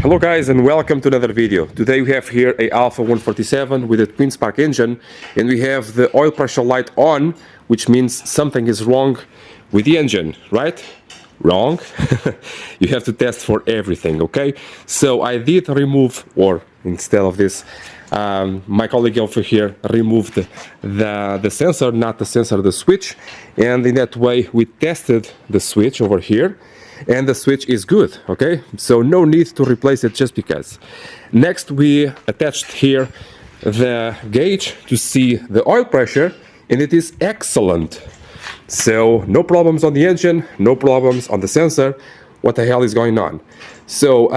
Hello guys and welcome to another video. Today we have here a Alfa 147 with a twin spark engine, and we have the oil pressure light on, which means something is wrong with the engine, right? Wrong. You have to test for everything, okay? So I did remove, or instead of this, my colleague over here removed the sensor, not the sensor, the switch, and in that way we tested the switch over here, and the switch is good, okay? So no need to replace it just because. Next we attached here the gauge to see the oil pressure, and it is excellent. So no problems on the engine, no problems on the sensor. What the hell is going on? So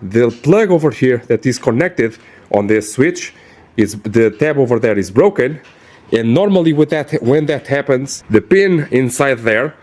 the plug over here that is connected on this switch, is the tab over there is broken, and normally with that, when that happens, the pin inside there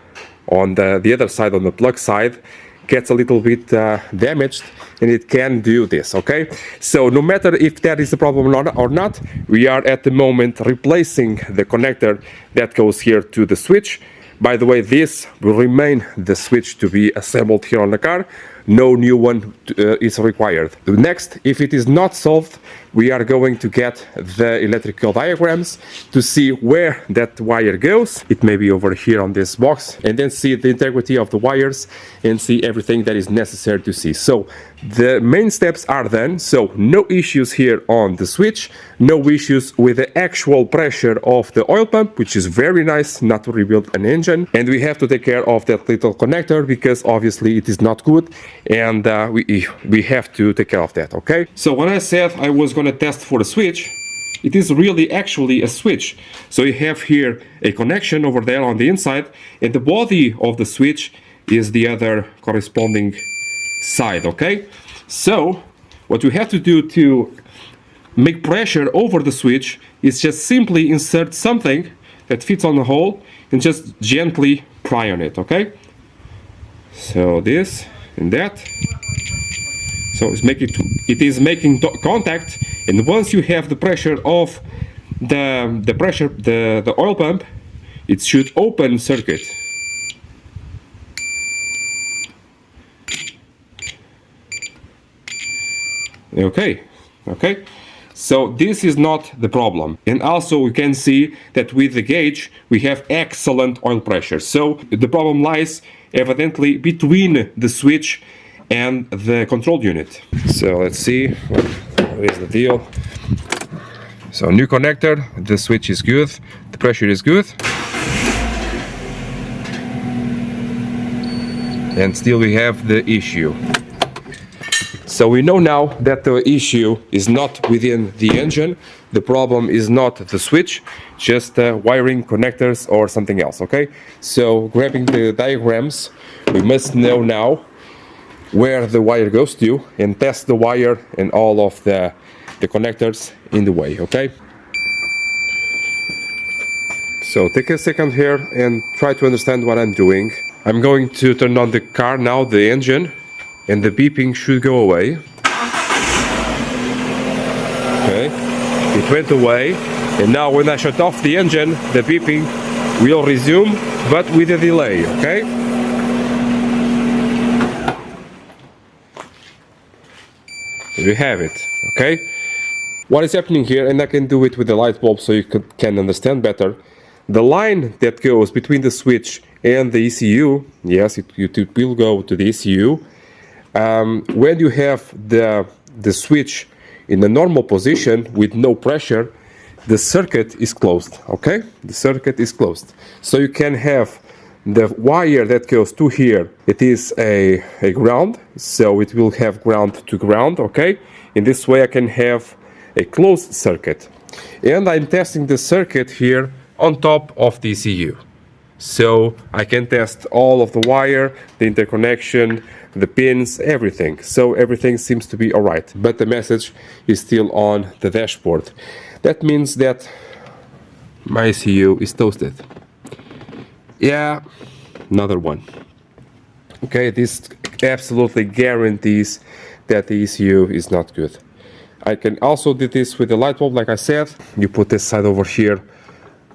on the other side, on the plug side, gets a little bit damaged, and it can do this, okay? So no matter if that is the problem or not, we are at the moment replacing the connector that goes here to the switch. By the way, this will remain the switch to be assembled here on the car. No new one is required. Next, if it is not solved, we are going to get the electrical diagrams to see where that wire goes. It may be over here on this box, and then see the integrity of the wires and see everything that is necessary to see. So the main steps are done. So no issues here on the switch, no issues with the actual pressure of the oil pump, which is very nice, not to rebuild an engine. And we have to take care of that little connector because obviously it is not good, and we have to take care of that, okay? So when I said I was going to test for the switch, it is really actually a switch. So you have here a connection over there on the inside, and the body of the switch is the other corresponding side, okay? So what we have to do to make pressure over the switch is just simply insert something that fits on the hole and just gently pry on it, okay? So this and that. So it is making contact, and once you have the pressure of the oil pump, it should open circuit. Okay. So this is not the problem. And also we can see that with the gauge we have excellent oil pressure. So the problem lies evidently between the switch and the control unit. So let's see what is the deal. So new connector, the switch is good, the pressure is good, and still we have the issue. So we know now that the issue is not within the engine. The problem is not the switch, just wiring, connectors, or something else, okay? So grabbing the diagrams, we must know now where the wire goes to and test the wire and all of the connectors in the way, okay? So take a second here and try to understand what I'm doing. I'm going to turn on the car now, the engine, and the beeping should go away. Okay, it went away, and now when I shut off the engine, the beeping will resume, but with a delay, okay? There you have it, okay? What is happening here, and I can do it with the light bulb so you can understand better. The line that goes between the switch and the ECU, yes, it will go to the ECU. When you have the switch in a normal position with no pressure, the circuit is closed, okay? The circuit is closed. So you can have the wire that goes to here, it is a ground, so it will have ground to ground, okay? In this way I can have a closed circuit. And I'm testing the circuit here on top of the ECU. So I can test all of the wire, the interconnection, the pins, everything. So everything seems to be alright, but the message is still on the dashboard. That means that my ECU is toasted. Yeah, another one. Okay, this absolutely guarantees that the ECU is not good. I can also do this with the light bulb, like I said. You put this side over here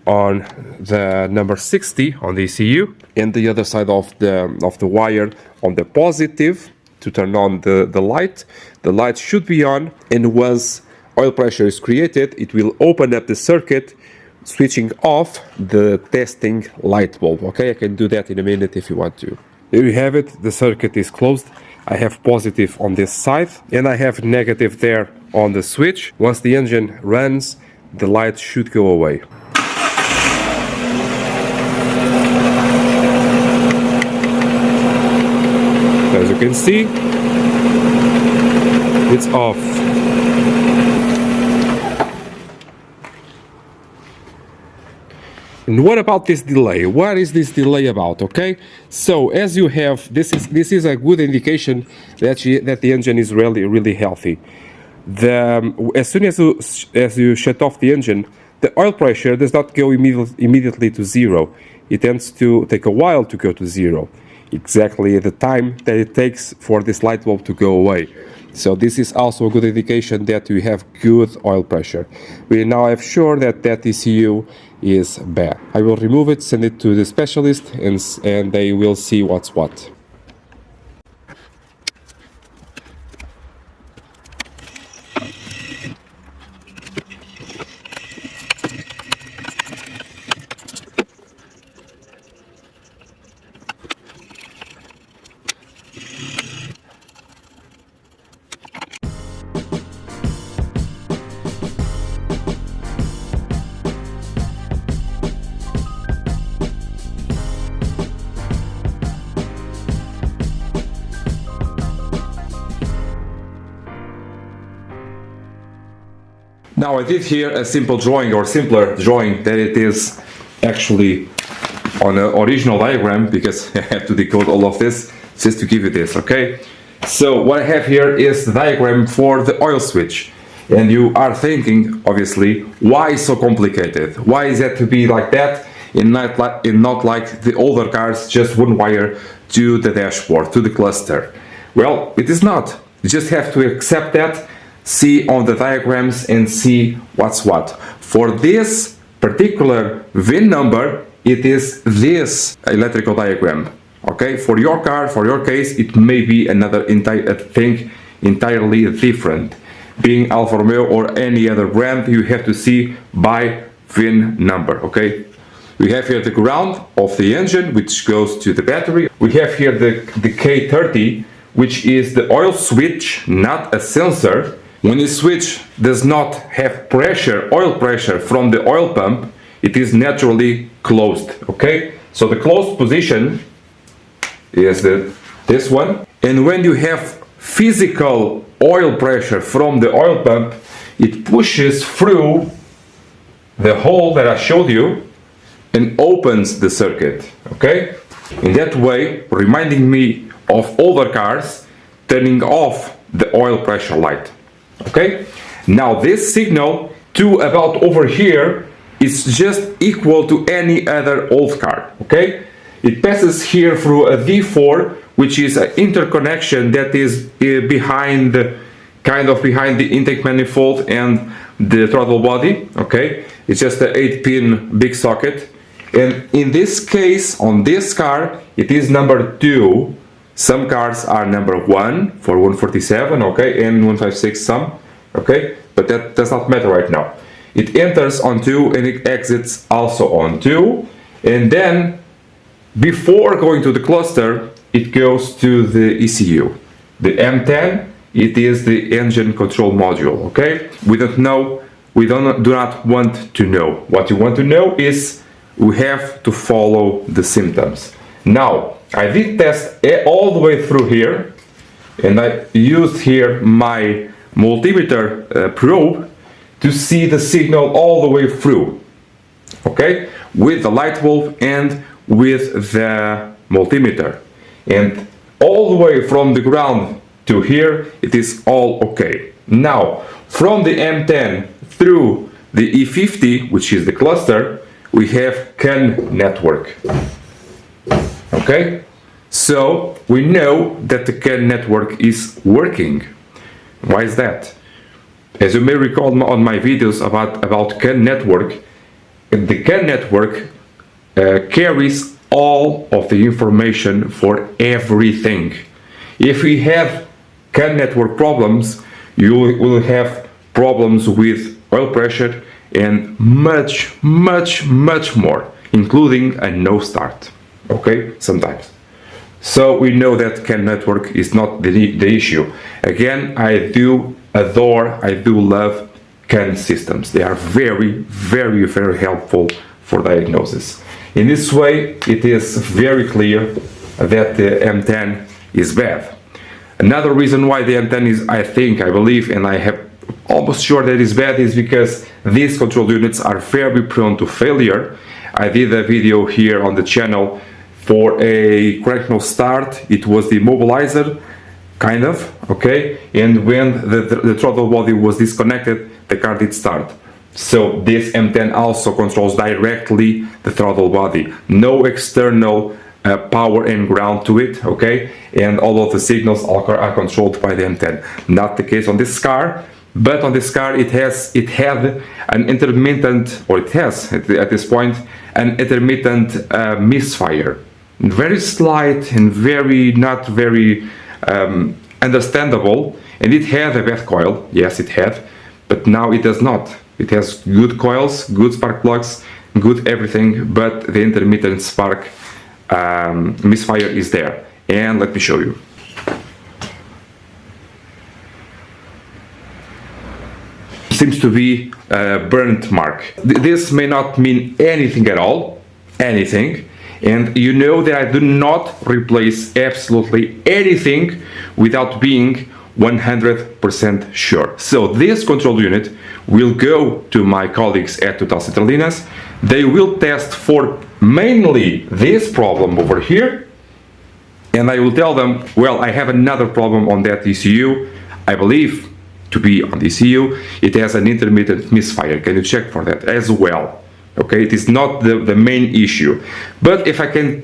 on the number 60 on the ECU, and the other side of the wire on the positive to turn on the light. The light should be on, and once oil pressure is created, it will open up the circuit, switching off the testing light bulb. Okay, I can do that in a minute if you want to. There you have it, the circuit is closed. I have positive on this side and I have negative there on the switch. Once the engine runs, the light should go away. As you can see, it's off. And what about this delay? What is this delay about? Okay, so as you have, this is a good indication that the engine is really healthy. As soon as you shut off the engine, the oil pressure does not go immediately to zero. It tends to take a while to go to zero, exactly the time that it takes for this light bulb to go away. So this is also a good indication that we have good oil pressure. We now have sure that ECU is bad. I will remove it, send it to the specialist, and they will see what's what. Now I did here a simple drawing, or simpler drawing than it is actually on an original diagram, because I have to decode all of this just to give you this, okay? So what I have here is the diagram for the oil switch. And you are thinking, obviously, why so complicated? Why is it to be like that and not like the older cars, just one wire to the dashboard, to the cluster? Well, it is not. You just have to accept that, see on the diagrams and see what's what. For this particular VIN number, it is this electrical diagram. Okay, for your car, for your case, it may be another thing entirely different. Being Alfa Romeo or any other brand, you have to see by VIN number. Okay, we have here the ground of the engine, which goes to the battery. We have here the K30, which is the oil switch, not a sensor. When the switch does not have pressure, oil pressure from the oil pump, it is naturally closed. Okay, so the closed position is this one. And when you have physical oil pressure from the oil pump, it pushes through the hole that I showed you and opens the circuit. Okay, in that way, reminding me of older cars turning off the oil pressure light. Okay, now this signal to about over here is just equal to any other old car. Okay, it passes here through a D4, which is an interconnection that is behind the intake manifold and the throttle body. Okay, it's just an 8-pin big socket, and in this case, on this car, it is number 2. Some cars are number 1 for 147, okay, and 156 some, okay, but that does not matter right now. It enters on 2 and it exits also on 2, and then before going to the cluster, it goes to the ECU. The M10, it is the engine control module, okay? We don't know, do not want to know. What you want to know is we have to follow the symptoms. Now, I did test all the way through here, and I used here my multimeter probe to see the signal all the way through, okay, with the light bulb and with the multimeter, and all the way from the ground to here, it is all okay. Now, from the M10 through the E50, which is the cluster, we have CAN network. Okay, so we know that the CAN network is working. Why is that? As you may recall on my videos about CAN network, the CAN network carries all of the information for everything. If we have CAN network problems, you will have problems with oil pressure and much more, including a no start, okay, sometimes. So we know that CAN network is not the issue. Again, I do love CAN systems. They are very helpful for diagnosis. In this way, it is very clear that the M10 is bad. Another reason why the M10 is, I believe, and I have almost sure that is bad, is because these control units are very prone to failure. I did a video here on the channel for a crank no start. It was the immobilizer, kind of, okay? And when the throttle body was disconnected, the car did start. So this M10 also controls directly the throttle body. No external power and ground to it, okay? And all of the signals are controlled by the M10. Not the case on this car, but on this car it had an intermittent, or it has at this point, an intermittent misfire. Very slight and not very understandable, and it had a bad coil, yes it had, but now it does not. It has good coils, good spark plugs, good everything, but the intermittent spark misfire is there. And let me show you. Seems to be a burnt mark. This may not mean anything at all, anything, and you know that I do not replace absolutely anything without being 100% sure. So this control unit will go to my colleagues at Autel Centralinas. They will test for mainly this problem over here, and I will tell them, well, I have another problem on that ECU. I believe to be on the ECU, it has an intermittent misfire. Can you check for that as well? Okay, it is not the main issue, but if I can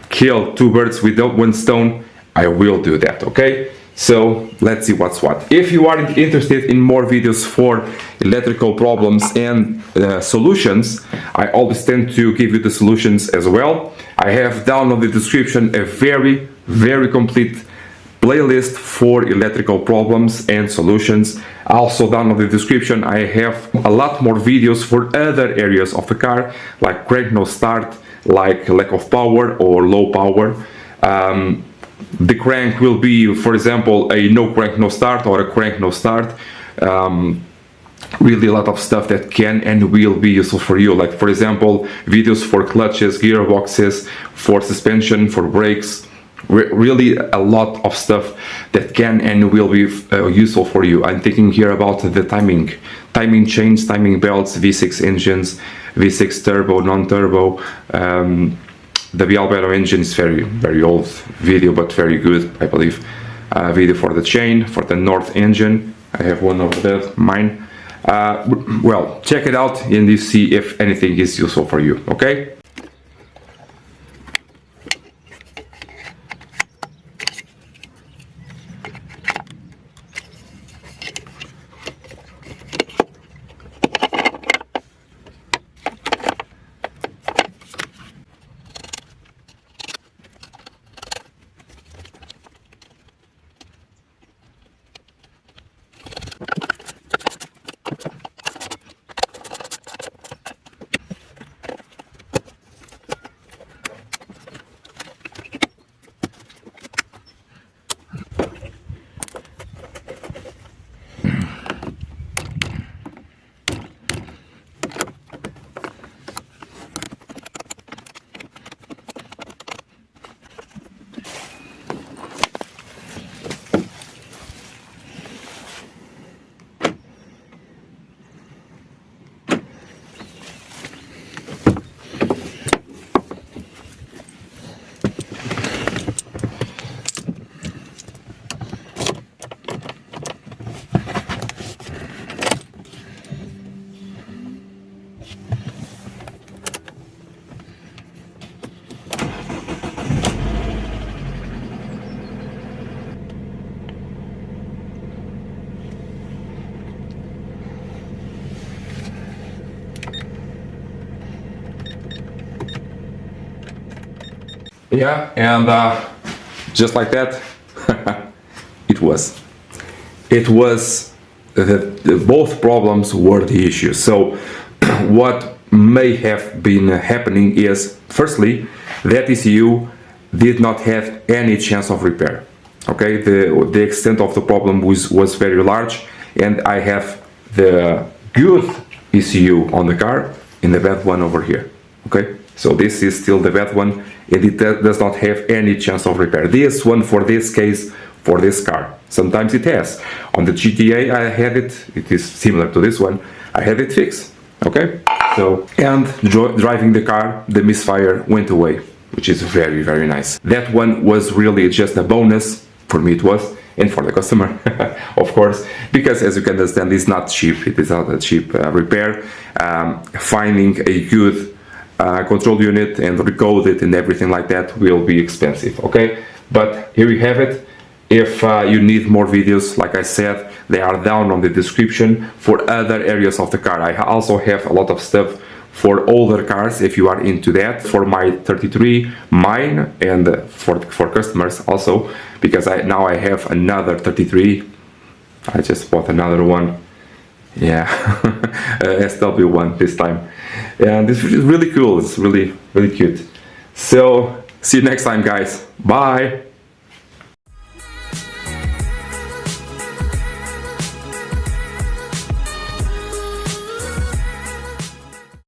kill two birds with one stone, I will do that, okay? So let's see what's what. If you are interested in more videos for electrical problems and solutions, I always tend to give you the solutions as well. I have down in the description a very complete playlist for electrical problems and solutions. Also down in the description I have a lot more videos for other areas of the car, like crank no start, like lack of power or low power. The crank will be, for example, a no crank no start or a crank no start. Really a lot of stuff that can and will be useful for you, like for example videos for clutches, gearboxes, for suspension, for brakes. Really a lot of stuff that can and will be useful for you. I'm thinking here about the timing chains, timing belts, V6 engines, V6 turbo, non-turbo. The Alfa engine is very old video, but very good, I believe. Video for the chain, for the North engine. I have one over there, mine. Well, check it out and you see if anything is useful for you, okay? Yeah, and just like that, was. It was both problems were the issue. So what may have been happening is, firstly, that ECU did not have any chance of repair. Okay, the extent of the problem was very large, and I have the good ECU on the car and the bad one over here. Okay, so this is still the bad one, and it does not have any chance of repair. This one, for this case, for this car, sometimes it has. On the GTA I had it is similar to this one, I had it fixed. Okay, so, and driving the car, the misfire went away, which is very, very nice. That one was really just a bonus, for me it was, and for the customer, of course, because as you can understand, it's not cheap. It is not a cheap repair. Finding a good control unit and recode it and everything like that will be expensive, okay? But here you have it. If you need more videos, like I said, they are down on the description for other areas of the car. I also have a lot of stuff for older cars, if you are into that, for my 33, mine, and for customers also, because now I have another 33. I just bought another one. Yeah, SW1 this time. And this is really cool. It's really, really cute. So, see you next time, guys. Bye.